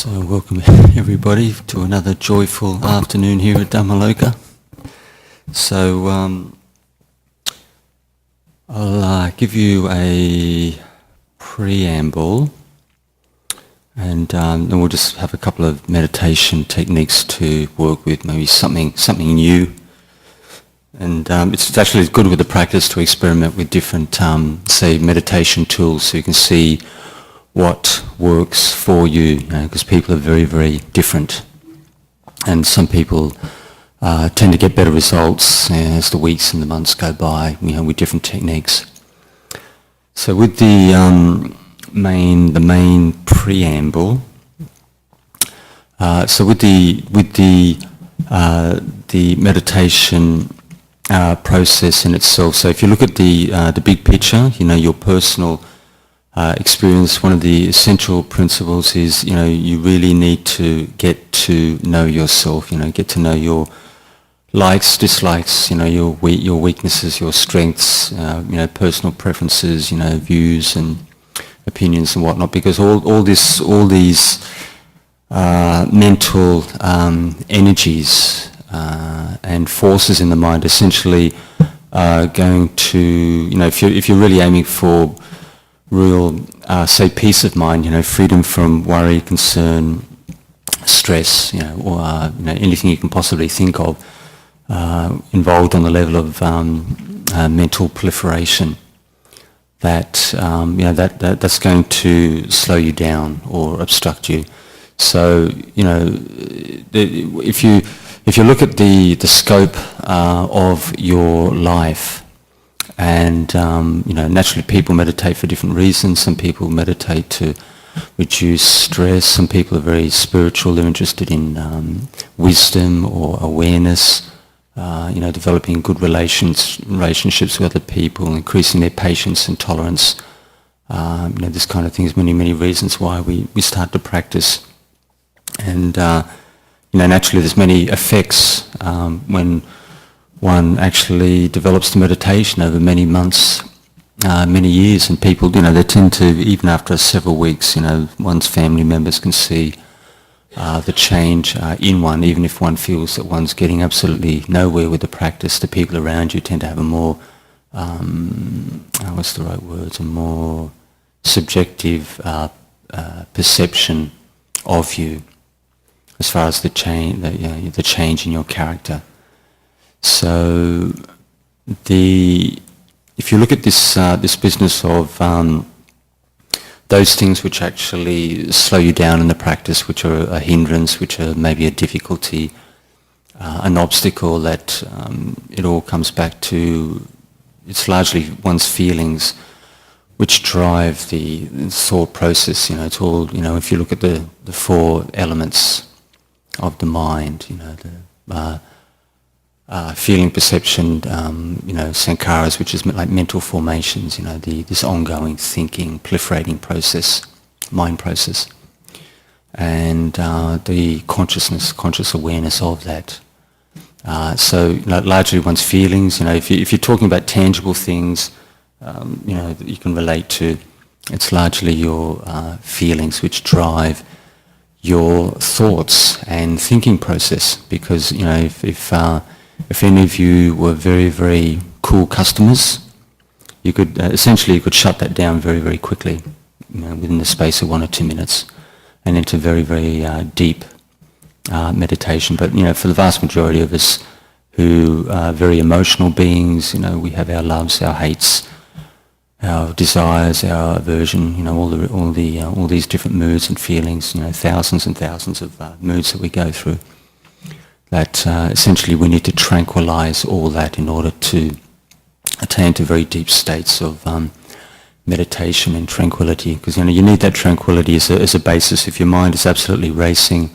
So welcome everybody to another joyful afternoon here at Dhammaloka. So I'll give you a preamble and then we'll just have a couple of meditation techniques to work with, maybe something new. And it's actually good with the practice to experiment with different, say, meditation tools so you can see what works for you, because people are very, very different. And some people tend to get better results as the weeks and the months go by, with different techniques. So with the main preamble, so with the meditation process in itself. So if you look at the big picture, your personal experience, one of the essential principles is, you really need to get to know yourself, get to know your likes, dislikes, your weaknesses, your strengths, personal preferences, views and opinions and whatnot, because all these mental energies and forces in the mind essentially are going to, if you're really aiming for real, say, peace of mind, freedom from worry, concern, stress, or anything you can possibly think of involved on the level of mental proliferation. That's going to slow you down or obstruct you. So if you look at the scope of your life. And naturally people meditate for different reasons. Some people meditate to reduce stress. Some people are very spiritual. They're interested in wisdom or awareness, developing good relationships with other people, increasing their patience and tolerance. This kind of thing is many reasons why we start to practice. And naturally there's many effects when one actually develops the meditation over many months, many years, and people, they tend to, even after several weeks, one's family members can see the change in one, even if one feels that one's getting absolutely nowhere with the practice. The people around you tend to have a more, a more subjective perception of you as far as the change in your character. So if you look at this business of those things which actually slow you down in the practice, which are a hindrance, which are maybe a difficulty, an obstacle, that it all comes back to, it's largely one's feelings which drive the thought process. It's all, if you look at the four elements of the mind, feeling, perception, sankharas, which is like mental formations, this ongoing thinking, proliferating process, mind process, and the conscious awareness of that. So largely one's feelings, if you're talking about tangible things, that you can relate to, it's largely your feelings which drive your thoughts and thinking process. Because if any of you were very, very cool customers, you could essentially shut that down very, very quickly, within the space of 1 or 2 minutes, and into very, very deep meditation. But for the vast majority of us who are very emotional beings, we have our loves, our hates, our desires, our aversion, all these different moods and feelings, thousands and thousands of moods that we go through. That essentially we need to tranquilize all that in order to attain to very deep states of meditation and tranquility. Because you need that tranquility as a basis. If your mind is absolutely racing,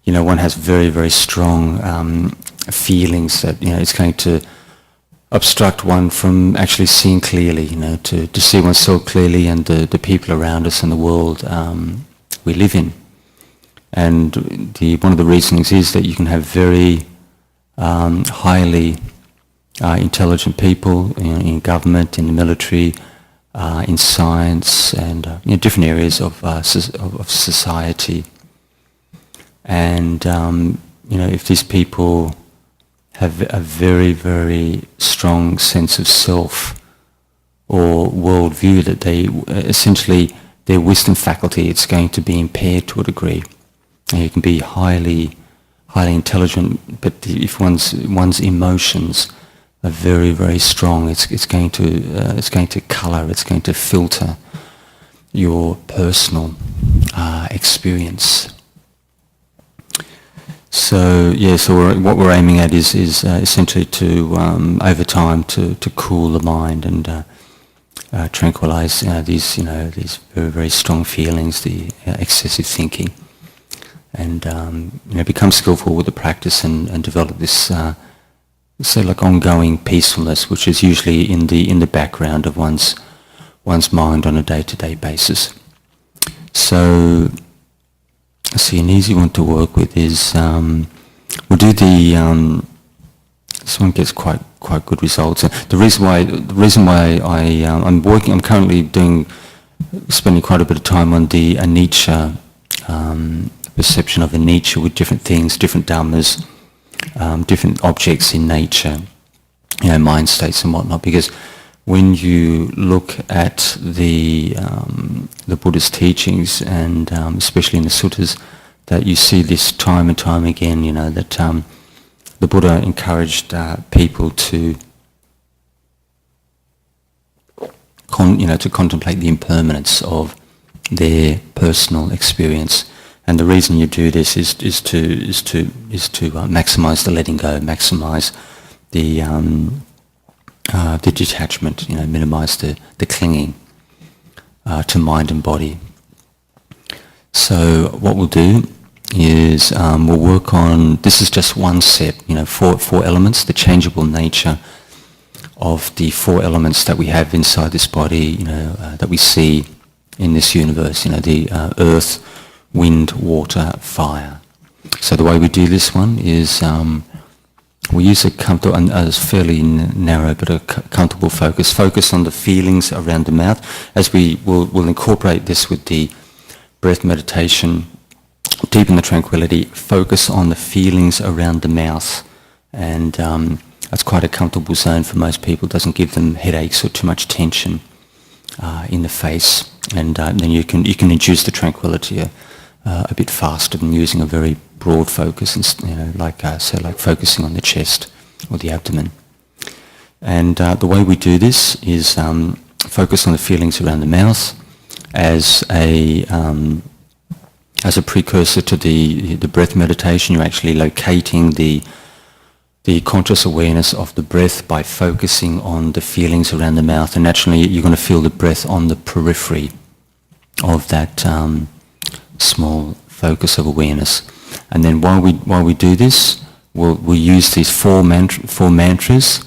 one has very, very strong feelings that it's going to obstruct one from actually seeing clearly, to see oneself clearly and the people around us and the world we live in. And one of the reasonings is that you can have very highly intelligent people in government, in the military, in science, and different areas of society, And if these people have a very, very strong sense of self or worldview, that they essentially, their wisdom faculty, it's going to be impaired to a degree. And you can be highly intelligent, but if one's emotions are very, very strong, it's going to colour, it's going to filter your personal experience. So what we're aiming at is essentially to over time to cool the mind and tranquilize these very, very strong feelings, the excessive thinking, and become skillful with the practice and develop this say like ongoing peacefulness, which is usually in the background of one's mind on a day-to-day basis. So an easy one to work with is we'll do the this one gets quite good results. The reason why I'm currently spending quite a bit of time on the anicca, perception of anicca with different things, different dhammas, different objects in nature, mind states and whatnot. Because when you look at the Buddha's teachings, and especially in the suttas, that you see this time and time again, that the Buddha encouraged people to contemplate the impermanence of their personal experience. And the reason you do this is to maximize the letting go, maximize the detachment, minimize the clinging to mind and body. So what we'll do is we'll work on, this is just one set, four elements, the changeable nature of the four elements that we have inside this body, that we see in this universe, the earth, wind, water, fire. So the way we do this one is we use a comfortable, and a fairly narrow but a comfortable focus on the feelings around the mouth, as we'll incorporate this with the breath meditation, deepen the tranquility, focus on the feelings around the mouth, and that's quite a comfortable zone for most people. It doesn't give them headaches or too much tension in the face, and then you can induce the tranquility a bit faster than using a very broad focus, and like focusing on the chest or the abdomen. And the way we do this is focus on the feelings around the mouth as a precursor to the breath meditation. You're actually locating the conscious awareness of the breath by focusing on the feelings around the mouth, and naturally you're going to feel the breath on the periphery of that small focus of awareness. And then while we do this, we'll use these four mantras.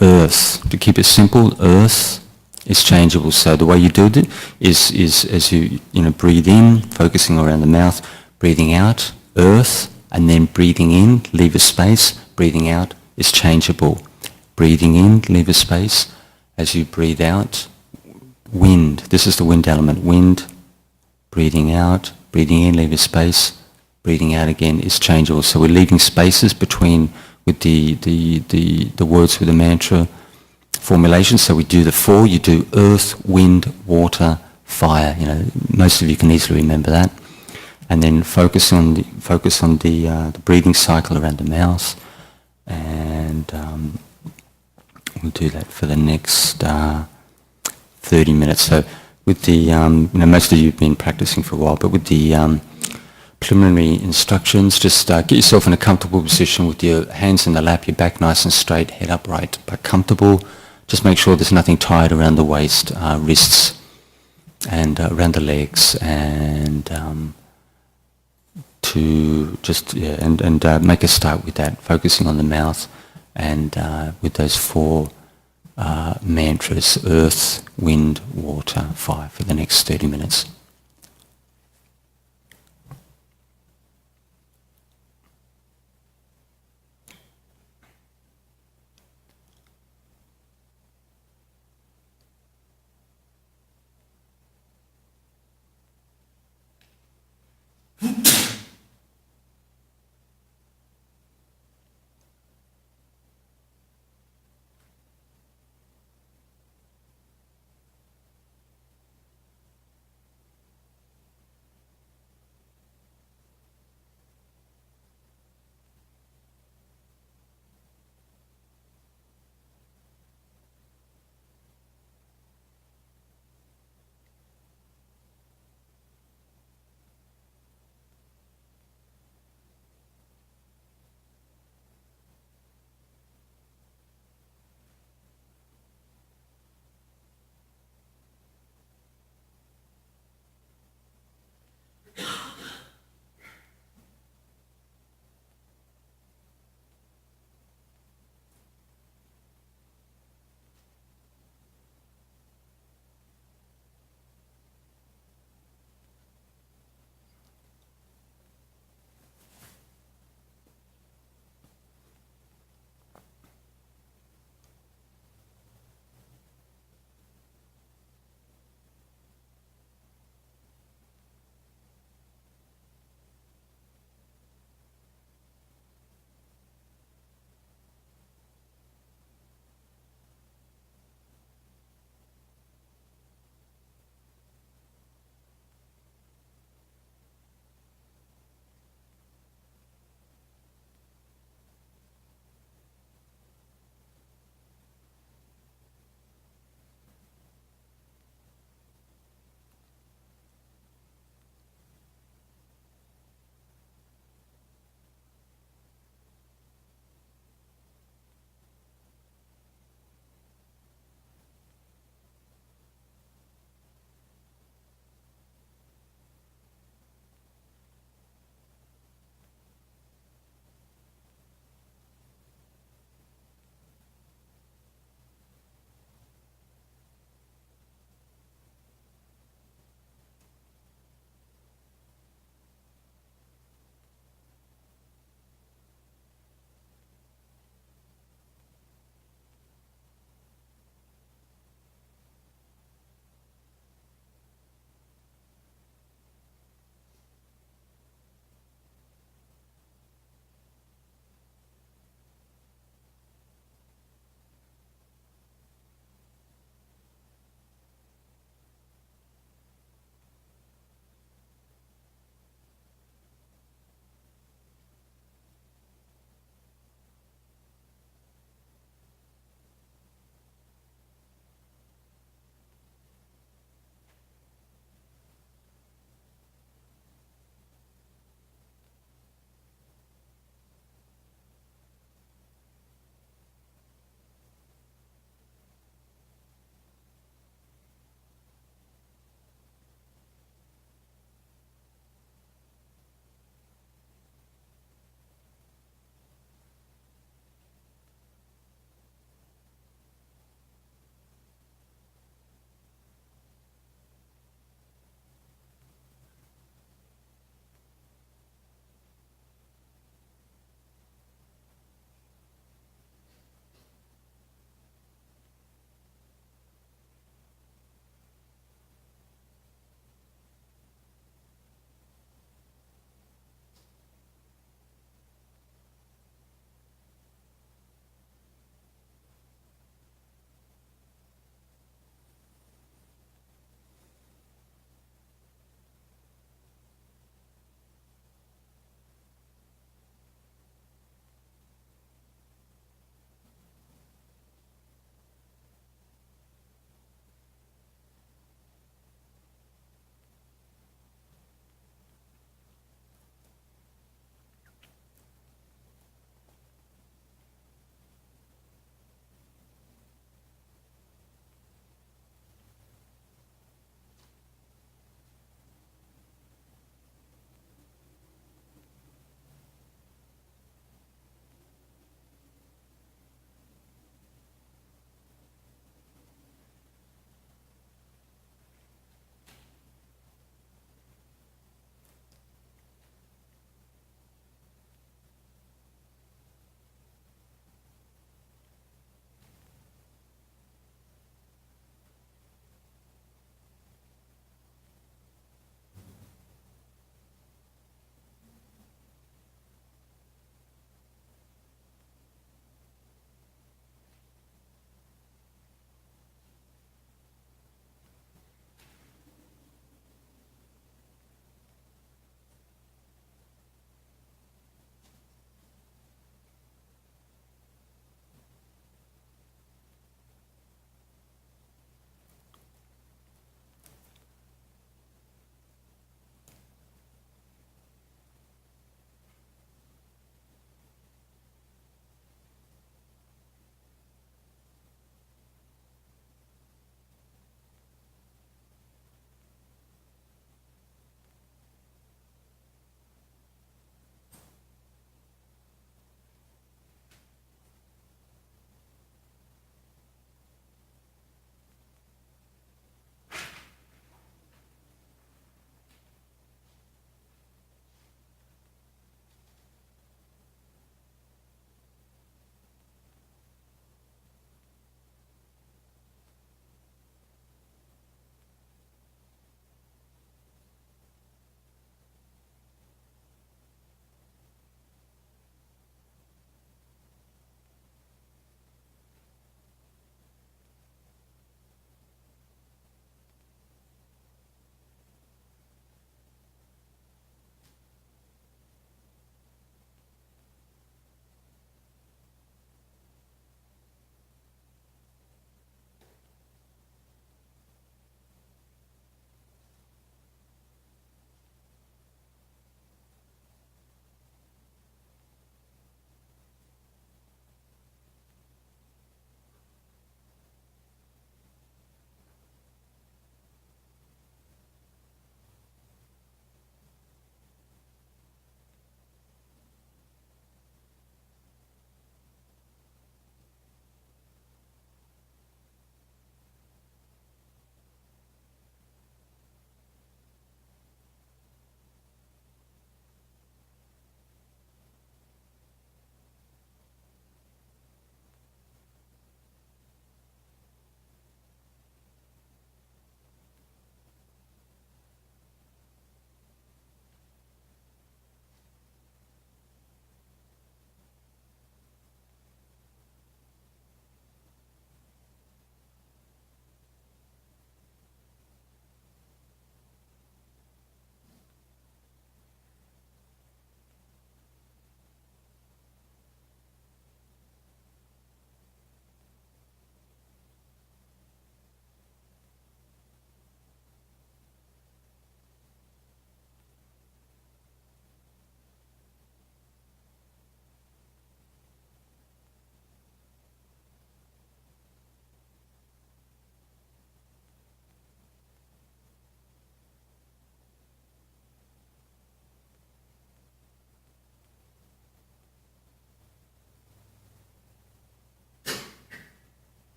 Earth, to keep it simple, earth is changeable. So the way you do it is as you breathe in, focusing around the mouth, breathing out, earth, and then breathing in, leave a space, breathing out is changeable. Breathing in, leave a space. As you breathe out, wind, this is the wind element, wind, breathing out, breathing in, leave a space, breathing out again is changeable. So we're leaving spaces between with the words with the mantra formulation. So we do the four. You do earth, wind, water, fire. Most of you can easily remember that. And then focus on the breathing cycle around the mouth, and we'll do that for the next 30 minutes. So with the most of you have been practicing for a while, but with the preliminary instructions, just get yourself in a comfortable position with your hands in the lap, your back nice and straight, head upright but comfortable. Just make sure there's nothing tied around the waist, wrists, and around the legs, and make a start with that, focusing on the mouth, and with those four mantras, earth, wind, water, fire, for the next 30 minutes.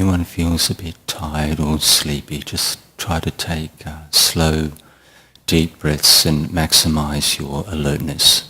anyone feels a bit tired or sleepy, just try to take slow, deep breaths and maximize your alertness.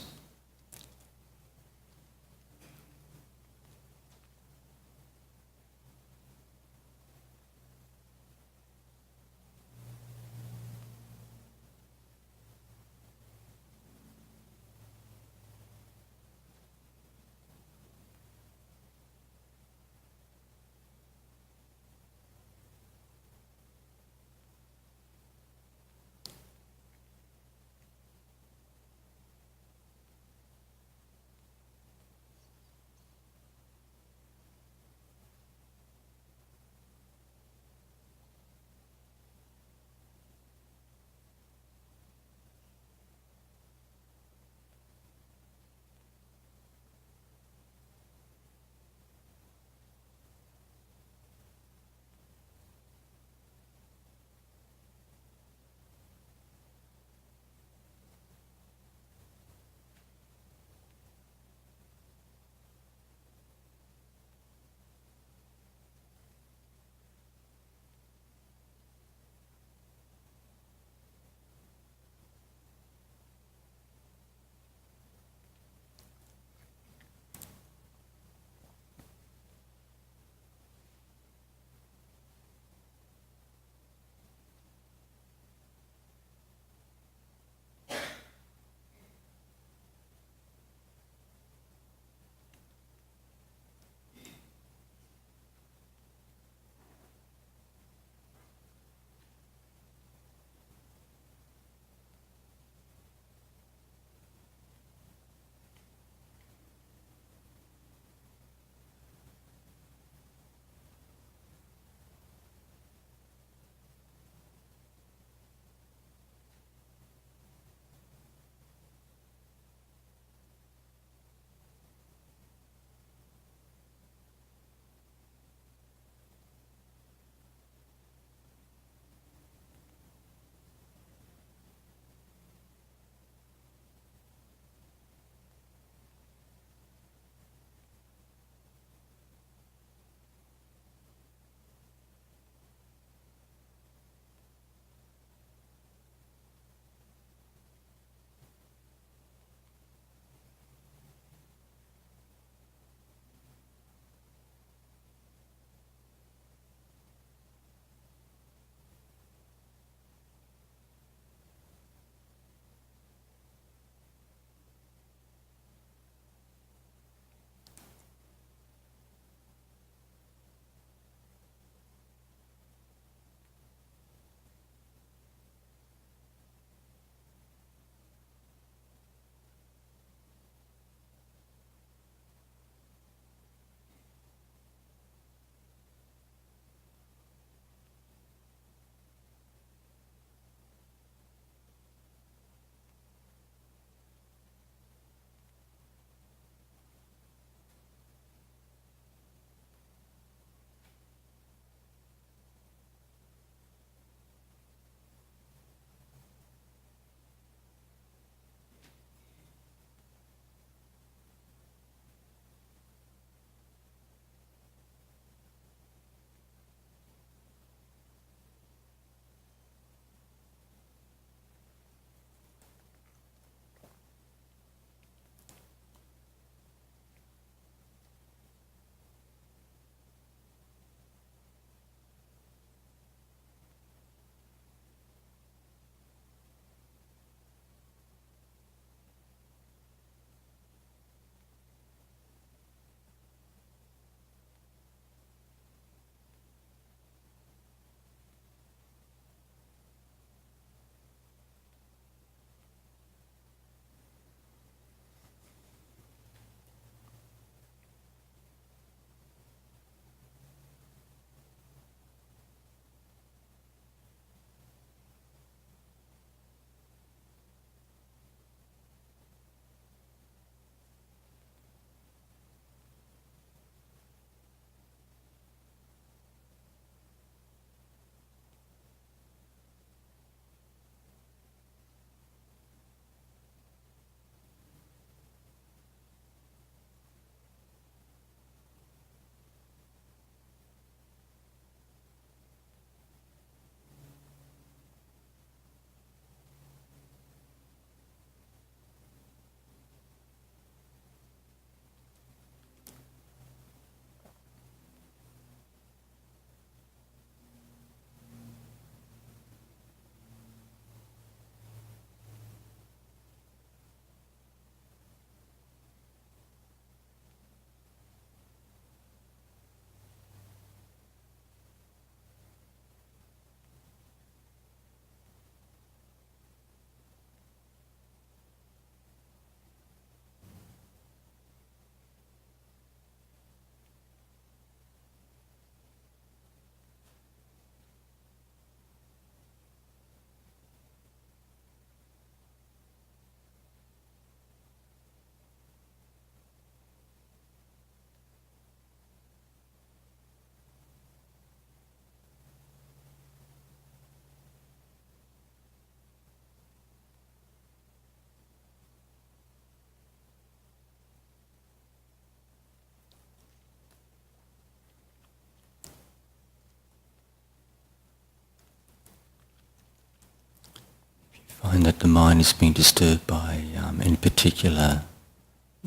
find that the mind is being disturbed by any particular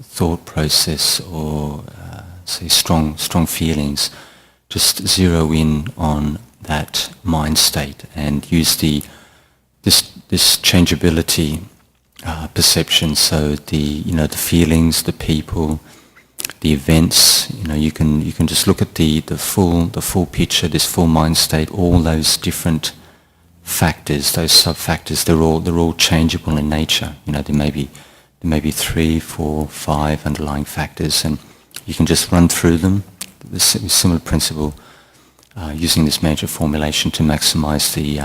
thought process or say strong feelings, just zero in on that mind state and use this changeability perception. So the feelings, the people, the events. You can just look at the full picture, this full mind state, all those different factors, those sub-factors. They're all changeable in nature. There may be 3, 4, 5 underlying factors, and you can just run through them. The similar principle, using this mantra formulation to maximize the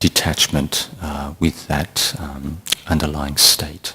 detachment with that underlying state.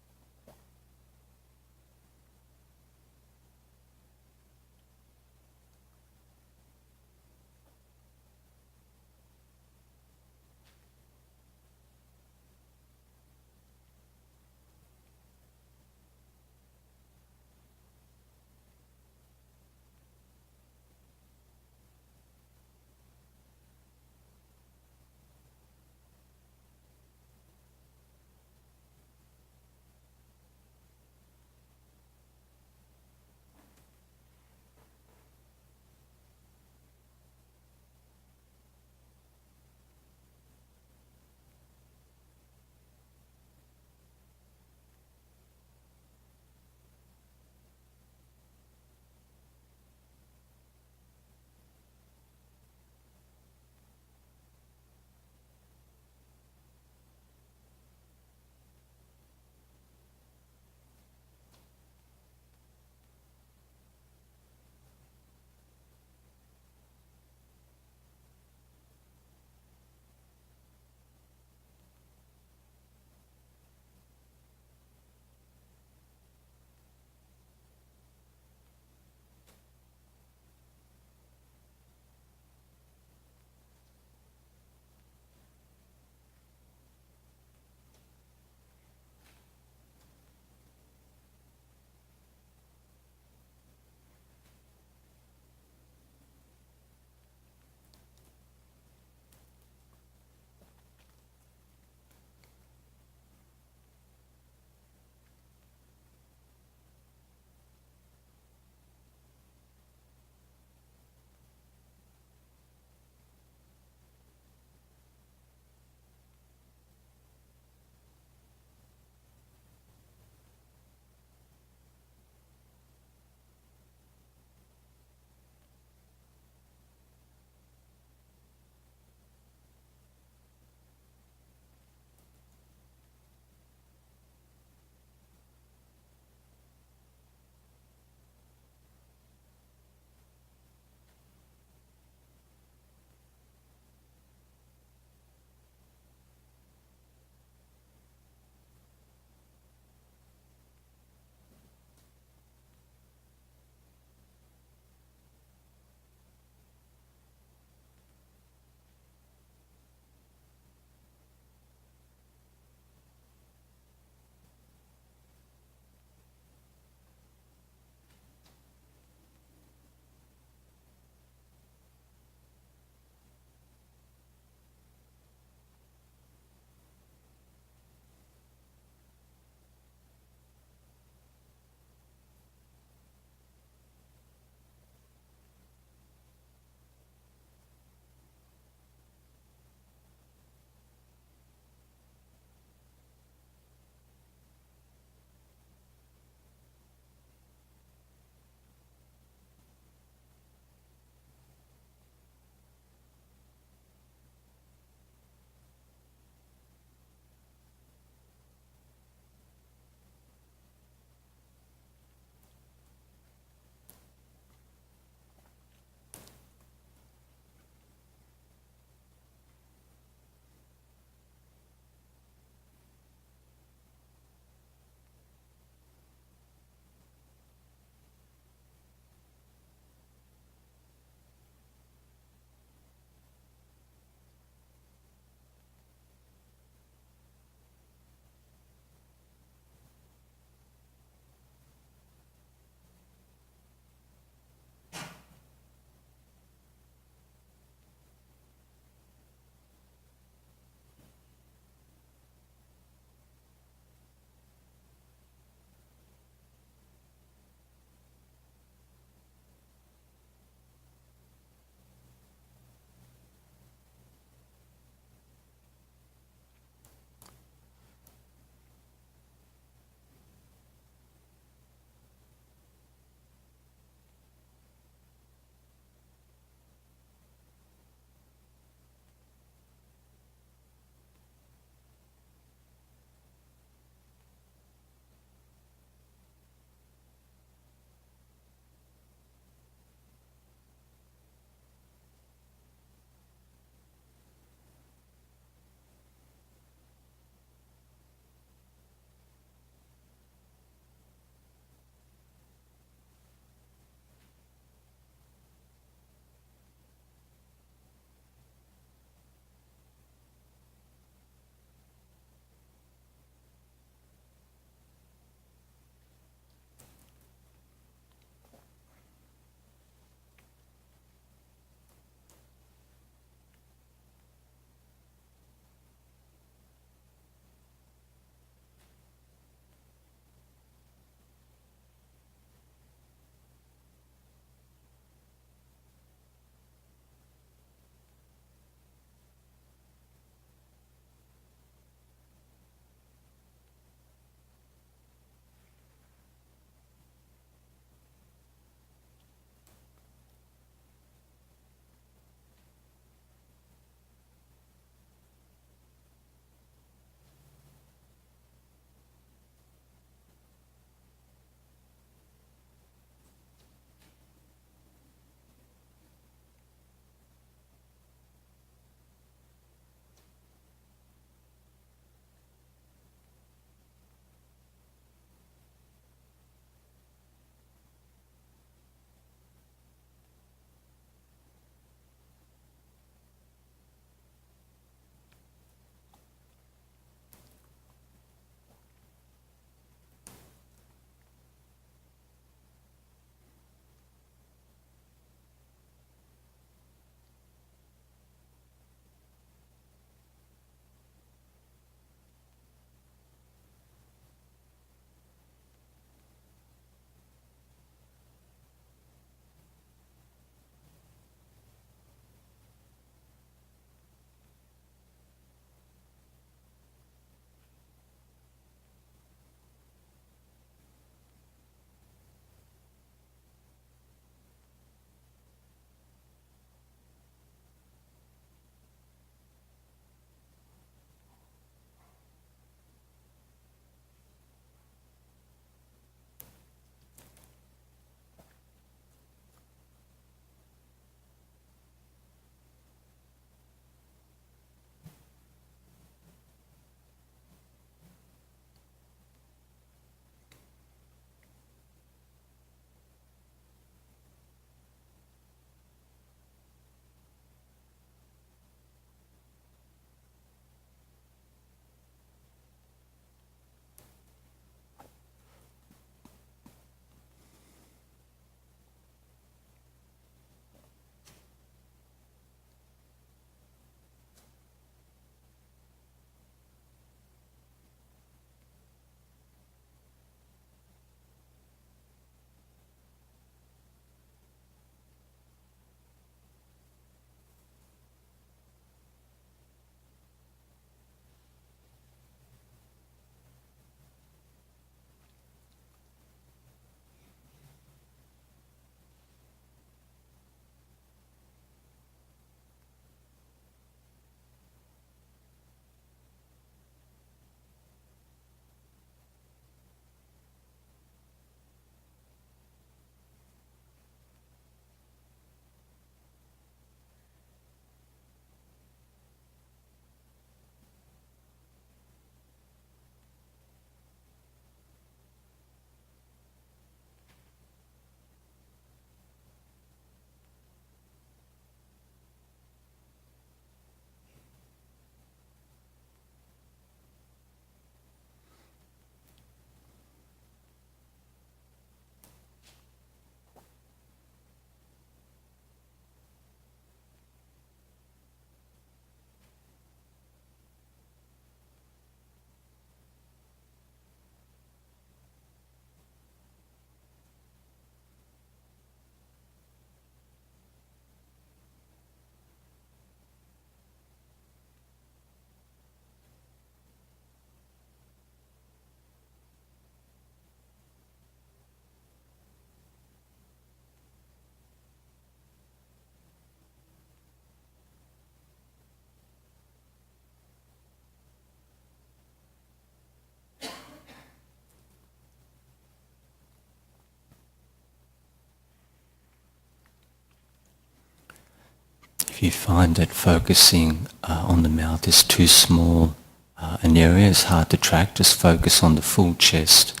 If you find that focusing on the mouth is too small an area, it's hard to track, just focus on the full chest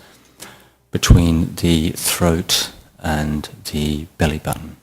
between the throat and the belly button.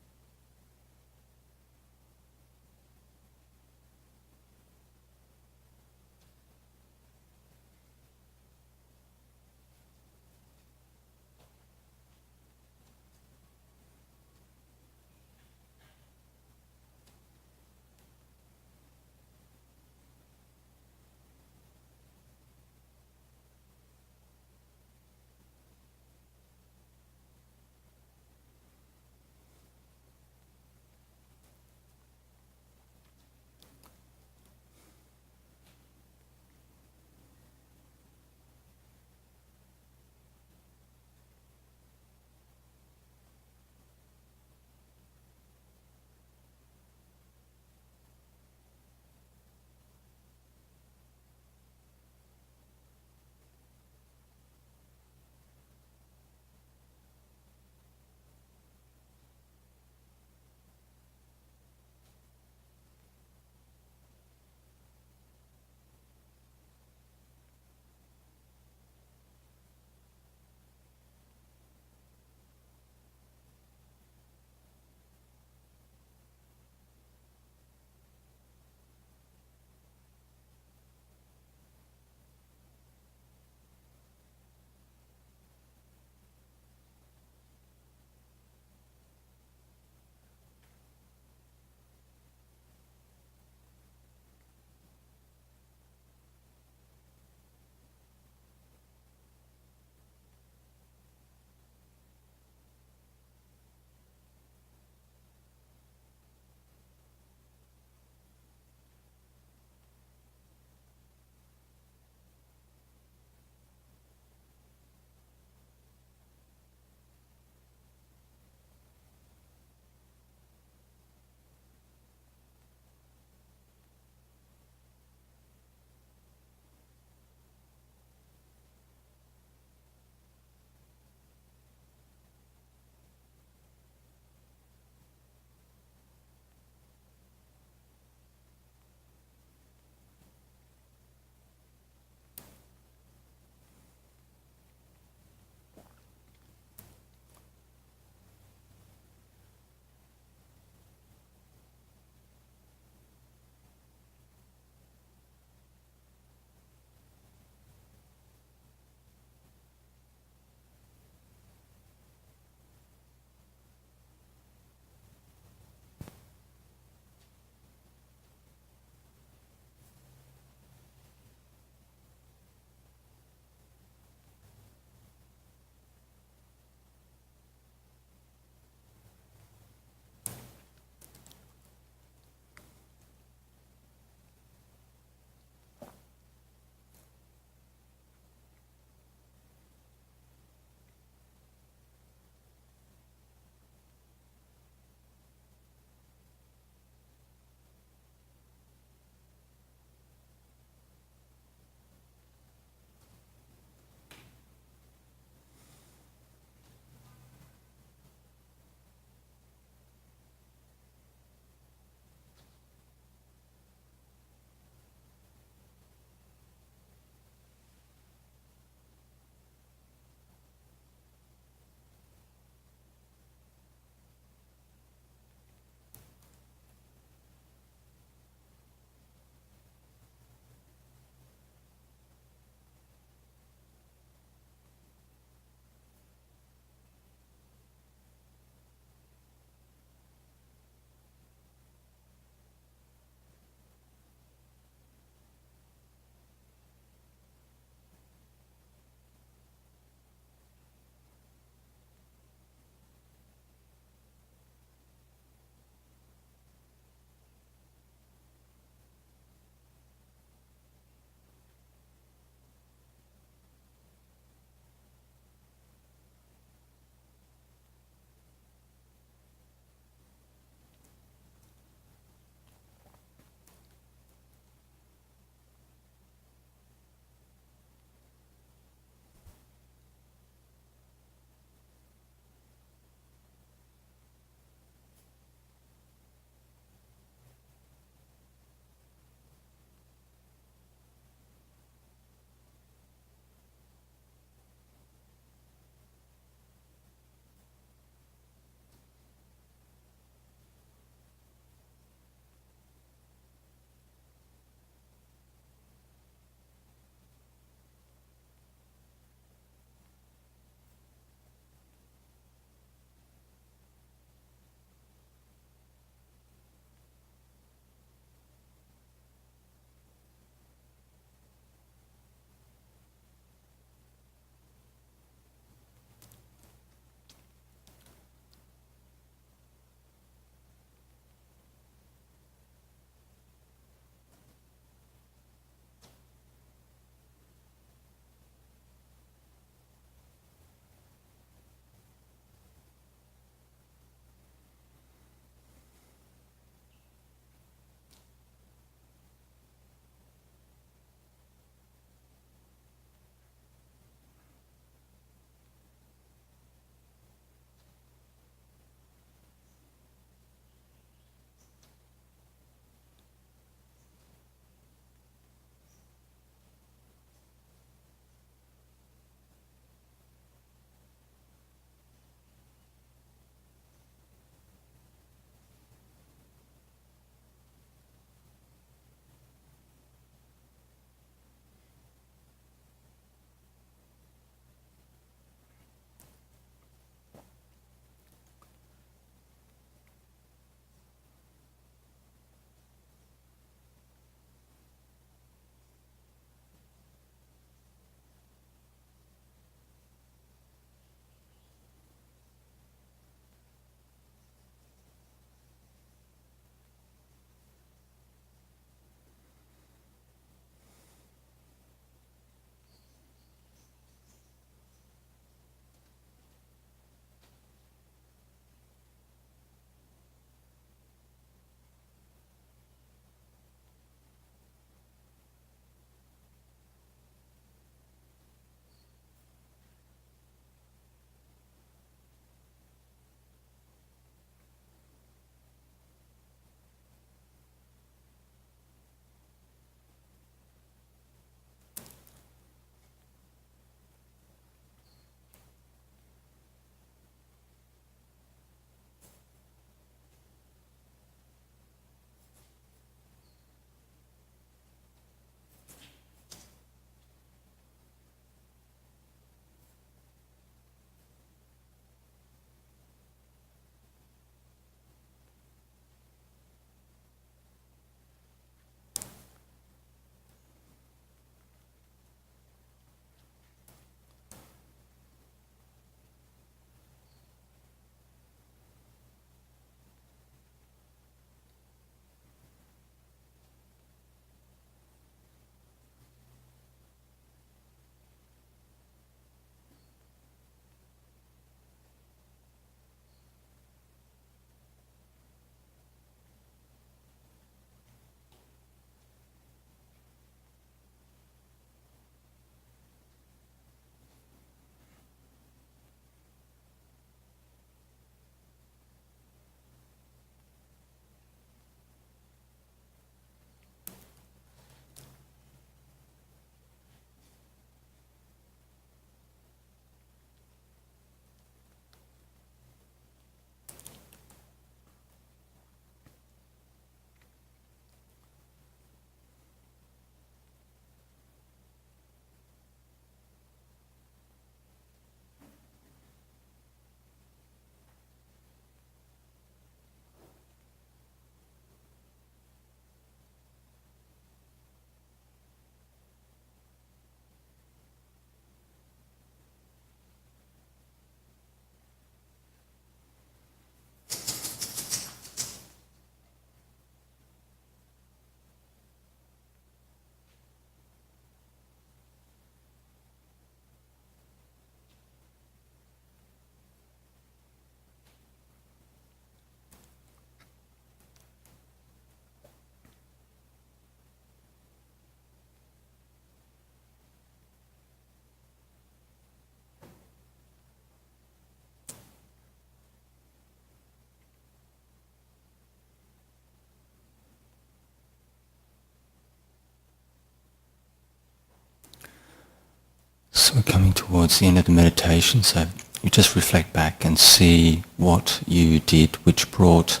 towards the end of the meditation, so you just reflect back and see what you did which brought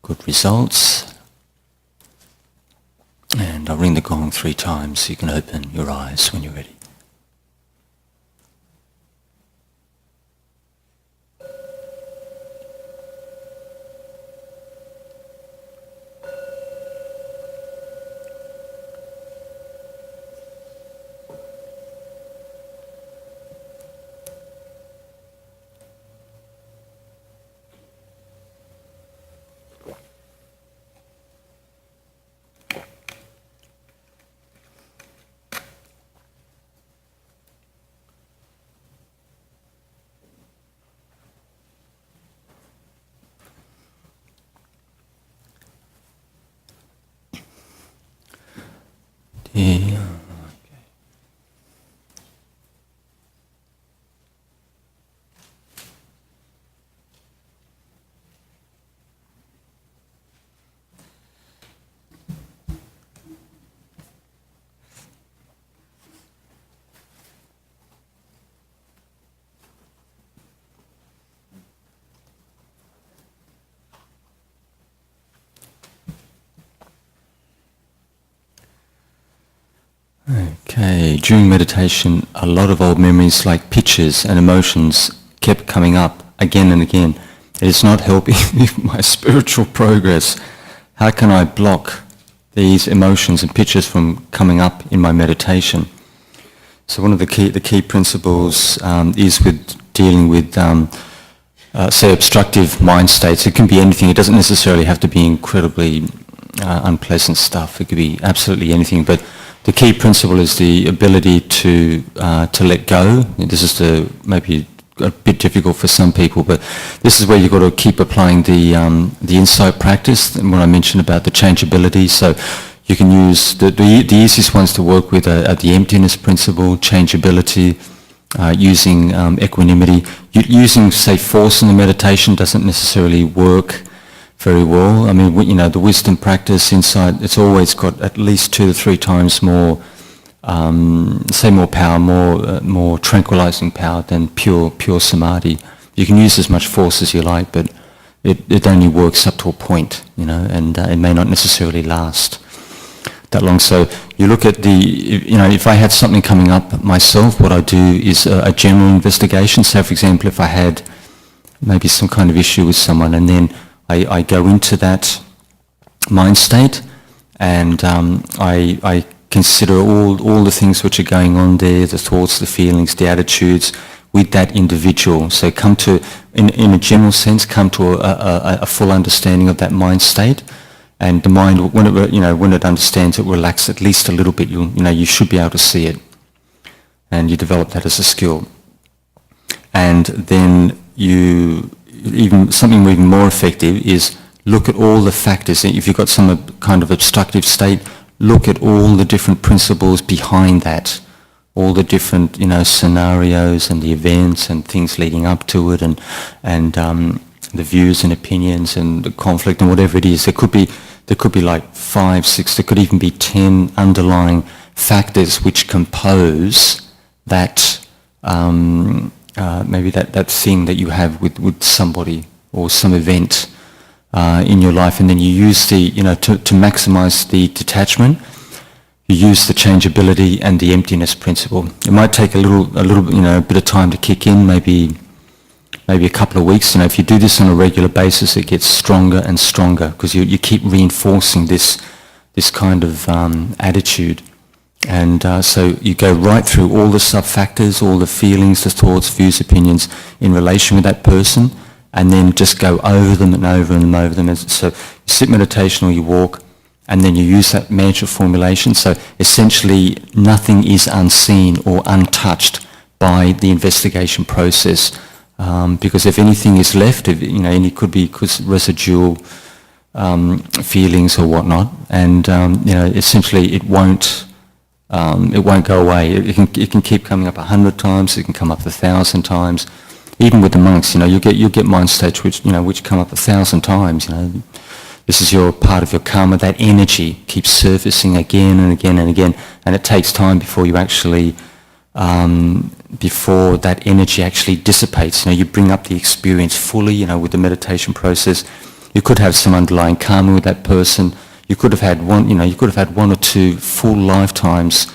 good results. And I'll ring the gong 3 times so you can open your eyes when you're ready. Yeah. Okay, during meditation, a lot of old memories like pictures and emotions kept coming up again and again. It is not helping with my spiritual progress. How can I block these emotions and pictures from coming up in my meditation? So one of the key principles is with dealing with, say, obstructive mind states. It can be anything. It doesn't necessarily have to be incredibly unpleasant stuff. It could be absolutely anything. But the key principle is the ability to let go. This is maybe a bit difficult for some people, but this is where you've got to keep applying the insight practice. And what I mentioned about the changeability. So you can use the easiest ones to work with are the emptiness principle, changeability, using equanimity. Using, say, force in the meditation doesn't necessarily work very well. I mean, the wisdom practice, insight, it's always got at least 2 to 3 times more, more power, more tranquilizing power than pure samadhi. You can use as much force as you like, but it only works up to a point, and it may not necessarily last that long. So you look at if I had something coming up myself, what I do is a general investigation. So, for example, if I had maybe some kind of issue with someone, and then I go into that mind state, and I consider all the things which are going on there, the thoughts, the feelings, the attitudes, with that individual. So come to, in a general sense, come to a full understanding of that mind state, and the mind, when it understands it, relax at least a little bit. You should be able to see it, and you develop that as a skill. And then something even more effective is look at all the factors. If you've got some kind of obstructive state, look at all the different principles behind that, all the different scenarios and the events and things leading up to it, and the views and opinions and the conflict and whatever it is. There could be like 5, 6, there could even be 10 underlying factors which compose that. Maybe that thing that you have with somebody or some event in your life, and then you use to maximize the detachment. You use the changeability and the emptiness principle. It might take a little bit of time to kick in, maybe a couple of weeks. If you do this on a regular basis, it gets stronger and stronger because you keep reinforcing this kind of attitude. And so you go right through all the sub-factors, all the feelings, the thoughts, views, opinions in relation with that person, and then just go over them and over and over them. And so you sit meditation or you walk, and then you use that mantra formulation. So essentially nothing is unseen or untouched by the investigation process, because if anything is left, it could be residual feelings or whatnot, and essentially it won't go away. It can keep coming up 100 times. It can come up 1,000 times. Even with the monks, you'll get mind states which come up 1,000 times. This is your part of your karma. That energy keeps surfacing again and again and again, and it takes time before you actually before that energy actually dissipates. You bring up the experience fully, with the meditation process. You could have some underlying karma with that person. You could have had one or two full lifetimes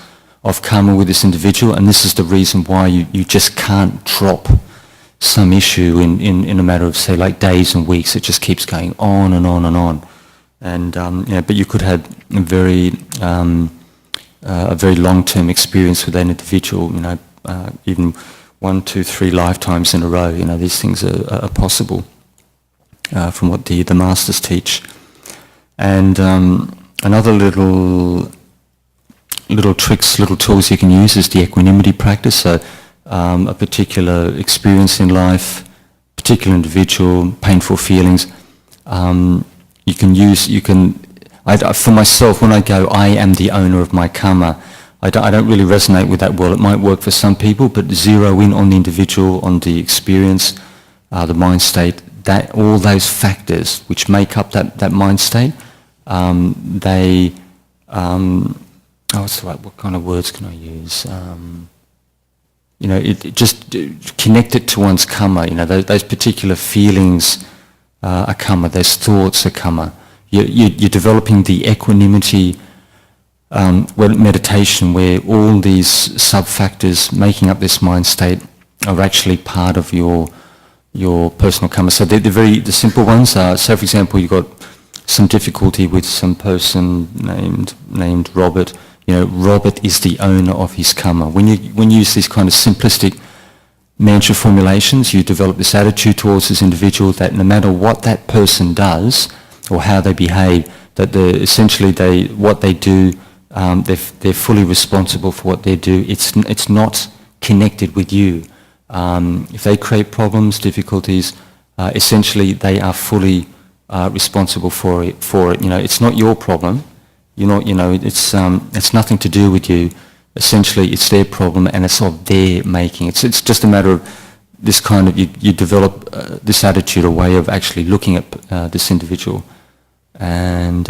of karma with this individual, and this is the reason why you just can't drop some issue in a matter of, say, like days and weeks. It just keeps going on and on and on. And but you could have a very long-term experience with that individual, even 1, 2, 3 lifetimes in a row. These things are possible from what the masters teach. And another little tricks, little tools you can use is the equanimity practice. So a particular experience in life, particular individual, painful feelings, for myself, when I go, I am the owner of my karma, I don't really resonate with that well. It might work for some people, but zero in on the individual, on the experience, the mind state, that all those factors which make up that mind state, what kind of words can I use? It just connect it to one's karma. Those particular feelings are karma. Those thoughts are karma. You're developing the equanimity meditation, where all these sub-factors making up this mind state are actually part of your personal karma. So the simple ones are, so for example, you've got some difficulty with some person named Robert. Robert is the owner of his karma. When you use these kind of simplistic mantra formulations, you develop this attitude towards this individual that no matter what that person does or how they behave, that what they do, they're fully responsible for what they do. It's not connected with you. If they create problems, difficulties, essentially they are fully responsible for it. It's not your problem. It's nothing to do with you. Essentially, it's their problem, and it's of their making. It's just a matter of this kind of, you develop this attitude, a way of actually looking at this individual. And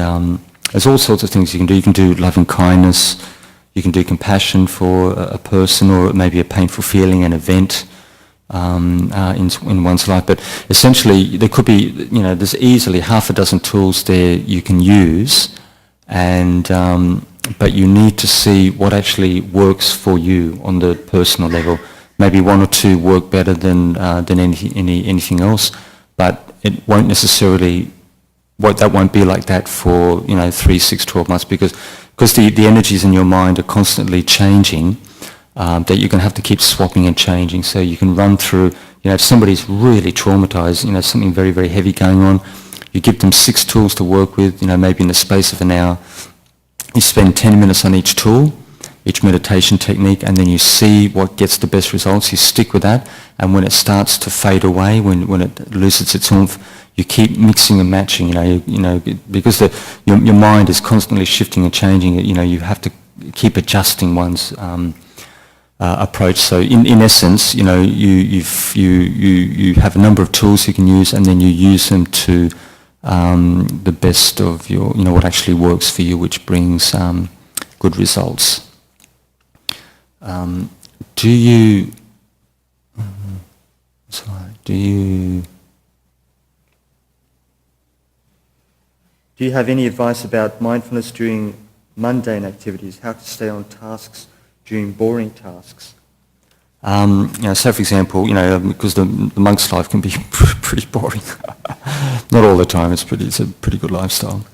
there's all sorts of things you can do. You can do loving kindness. You can do compassion for a person, or maybe a painful feeling, an event in one's life. But essentially, there could be, there's easily half a dozen tools there you can use, and but you need to see what actually works for you on the personal level. Maybe one or two work better than anything else, but it won't necessarily. That won't be like that for 3, 6, 12 months, because the energies in your mind are constantly changing. That you're going to have to keep swapping and changing. So you can run through. If somebody's really traumatized, something very, very heavy going on, you give them 6 tools to work with. Maybe in the space of an hour, you spend 10 minutes on each tool, each meditation technique, and then you see what gets the best results. You stick with that, and when it starts to fade away, when it loses its oomph, you keep mixing and matching. Because your mind is constantly shifting and changing. You have to keep adjusting one's approach. So in essence, you have a number of tools you can use, and then you use them to the best of your, what actually works for you, which brings good results. Do you have any advice about mindfulness during mundane activities? How to stay on tasks during boring tasks? So for example, because the monk's life can be pretty boring. Not all the time. It's a pretty good lifestyle.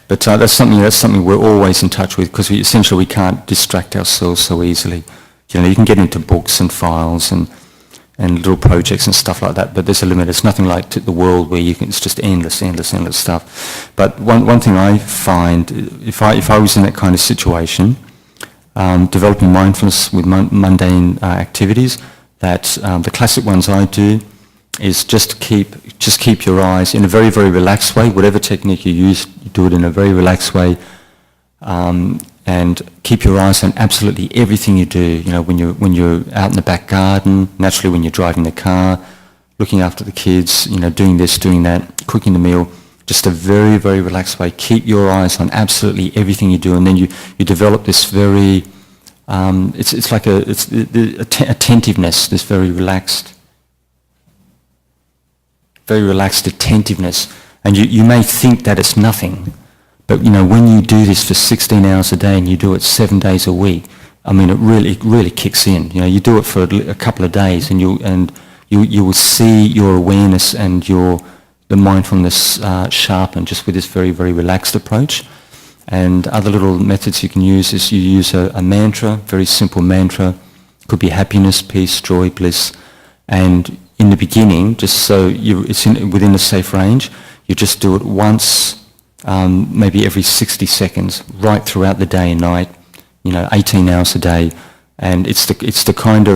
But that's something we're always in touch with, because we can't distract ourselves so easily. You can get into books and files and little projects and stuff like that, but there's a limit. It's nothing like the world where it's just endless stuff. But one thing I find, if I was in that kind of situation, developing mindfulness with mundane activities, that the classic ones I do is just keep your eyes in a very, very relaxed way. Whatever technique you use, you do it in a very relaxed way, and keep your eyes on absolutely everything you do. When you're out in the back garden, naturally when you're driving the car, looking after the kids, doing this, doing that, cooking the meal, just a very, very relaxed way. Keep your eyes on absolutely everything you do, and then you develop this very it's like the attentiveness, this very relaxed attentiveness. And you may think that it's nothing, but when you do this for 16 hours a day and you do it 7 days a week, I mean, it really kicks in. You do it for a couple of days, and you will see your awareness and the mindfulness sharpen just with this very, very relaxed approach. And other little methods you can use is you use a mantra, very simple mantra. Could be happiness, peace, joy, bliss. And in the beginning, just so it's within a safe range, you just do it once, maybe every 60 seconds, right throughout the day and night, 18 hours a day. And it's the kind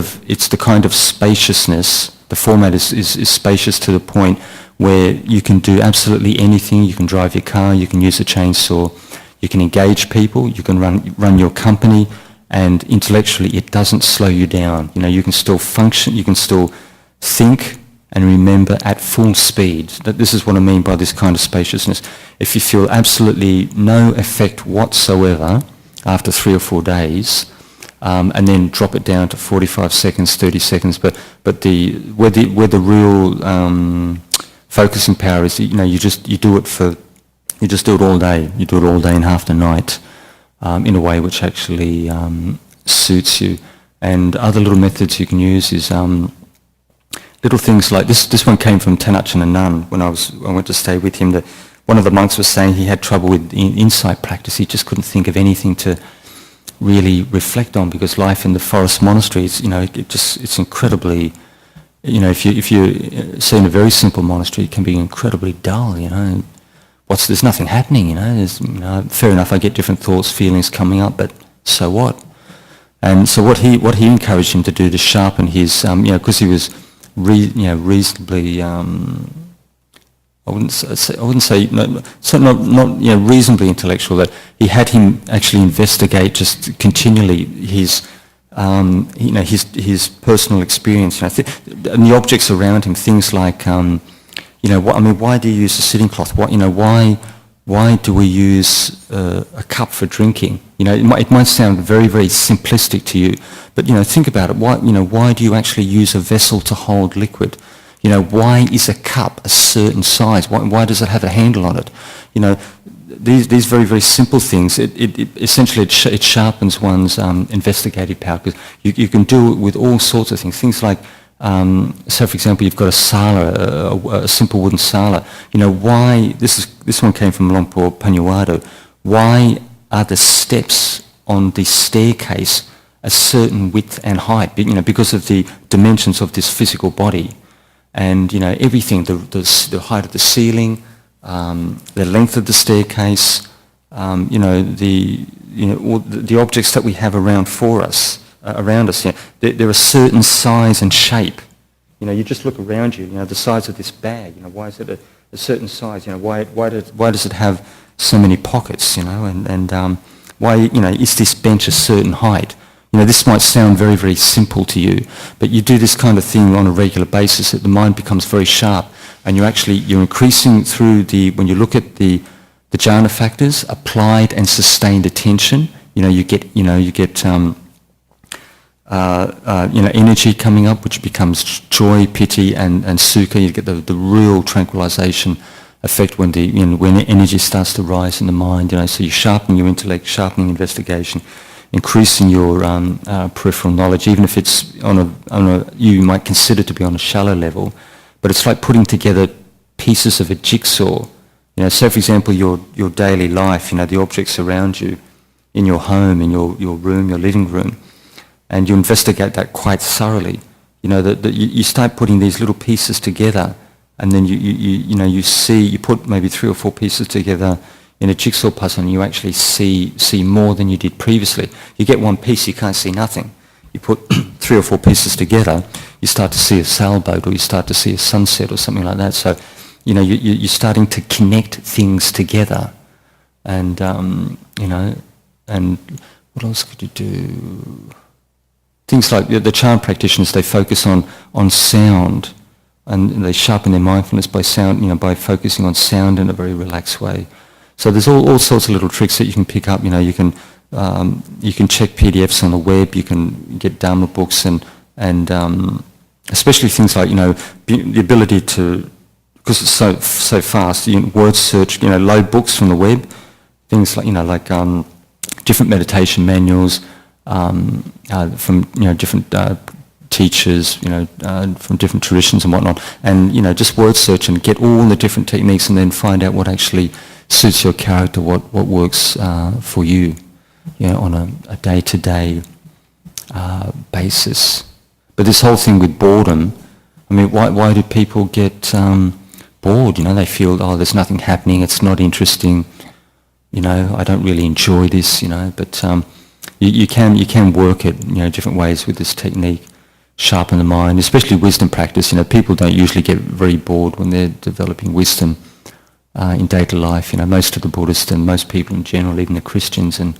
of spaciousness. The format is spacious to the point where you can do absolutely anything. You can drive your car, you can use a chainsaw, you can engage people, you can run your company, and intellectually it doesn't slow you down. You can still function, you can still think and remember at full speed. This is what I mean by this kind of spaciousness. If you feel absolutely no effect whatsoever after 3 or 4 days, and then drop it down to 45 seconds, 30 seconds, but where the real focusing power is, you do it all day. You do it all day and half the night, in a way which actually suits you. And other little methods you can use is little things like this. This one came from Ajahn, a nun. When I went to stay with him, one of the monks was saying he had trouble with insight practice. He just couldn't think of anything to really reflect on, because life in the forest monasteries, it's incredibly, if you say in a very simple monastery, it can be incredibly dull. There's nothing happening. Fair enough, I get different thoughts, feelings coming up, but so what? And so what he encouraged him to do to sharpen his, because he was reasonably, I wouldn't say not reasonably intellectual, that he had him actually investigate just continually his personal experience, and the objects around him, things like why do you use a sitting cloth? Why do we use a cup for drinking? It might sound very, very simplistic to you, but think about it. Why do you actually use a vessel to hold liquid? Why is a cup a certain size? Why does it have a handle on it? These very, very simple things, it sharpens one's investigative power, because you can do it with all sorts of things. Things like, so for example, you've got a sala, a simple wooden sala. Why, this one came from Lumpur Panyawado, why are the steps on the staircase a certain width and height? Because of the dimensions of this physical body. And everything, the height of the ceiling, the length of the staircase, all the objects that we have around us. They're a certain size and shape. You just look around you. The size of this bag. Why is it a certain size? Why does it have so many pockets? And why is this bench a certain height? This might sound very, very simple to you, but you do this kind of thing on a regular basis, that the mind becomes very sharp, and you're increasing through when you look at the jhana factors, applied and sustained attention. You get energy coming up, which becomes joy, piti, and sukha. You get the real tranquilization effect when when energy starts to rise in the mind. So you're sharpening your intellect, sharpening investigation, increasing your peripheral knowledge, even if it's you might consider to be on a shallow level, but it's like putting together pieces of a jigsaw. So for example, your daily life, the objects around you, in your home, in your room, your living room, and you investigate that quite thoroughly. That you start putting these little pieces together, and then you put maybe 3 or 4 pieces together in a jigsaw puzzle, and you actually see more than you did previously. You get one piece, you can't see nothing. You put 3 or 4 pieces together, you start to see a sailboat, or you start to see a sunset, or something like that. So, you're starting to connect things together, and and what else could you do? Things like the charm practitioners, they focus on sound, and they sharpen their mindfulness by sound, by focusing on sound in a very relaxed way. So there's all sorts of little tricks that you can pick up. You can you can check PDFs on the web. You can get Dharma books and especially things like the ability to, because it's so fast. You can word search. Load books from the web. Things like different meditation manuals from different teachers, from different traditions and whatnot, and just word search and get all the different techniques, and then find out what actually suits your character, what works for you, on a day-to-day basis. But this whole thing with boredom, I mean, why do people get bored? They feel, there's nothing happening, it's not interesting. I don't really enjoy this. But you can work it, different ways with this technique, sharpen the mind, especially wisdom practice. People don't usually get very bored when they're developing wisdom in daily life. Most of the Buddhists and most people in general, even the Christians and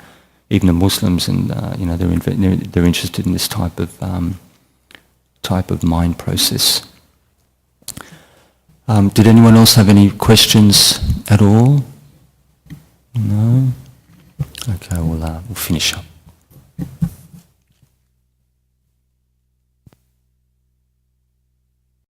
even the Muslims, and they're interested in this type of mind process. Did anyone else have any questions at all? No? Okay, we'll finish up.